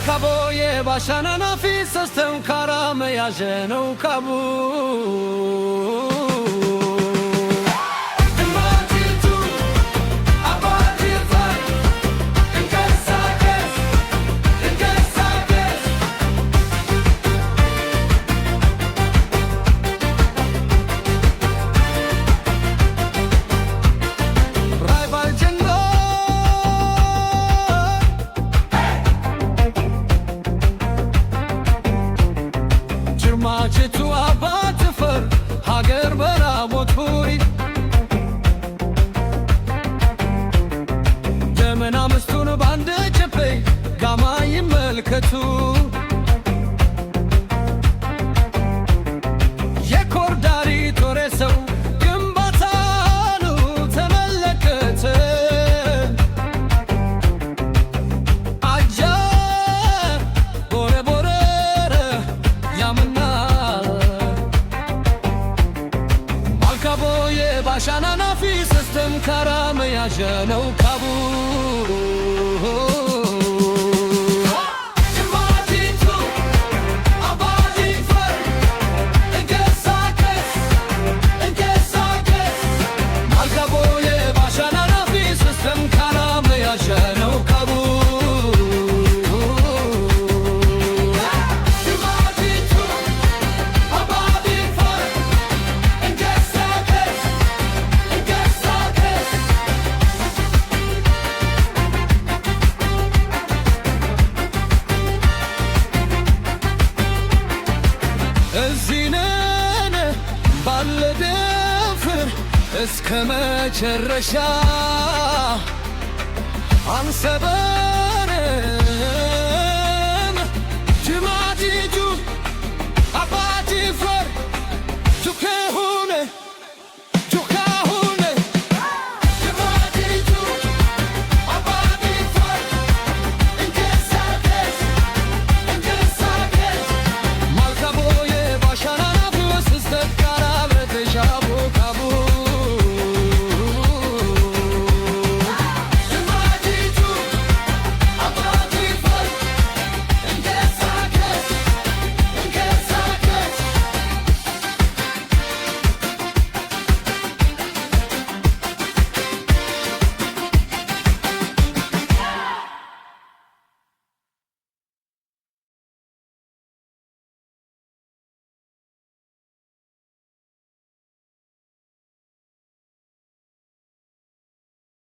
Malkaboye başana nafis astem karame ya jeno kabu. Macetu abatfır hager bera motori Demena mstunu bande cepey gama ymelketu Yekordari toresew ግንባታኑ ተመለከተ አጃ ቦረ ቦረረ ያምና Malkaboye başana nafis astem karame ya jeno kabu. እዚነን ባለደፍር እስከ መጨረሻ አንሰበር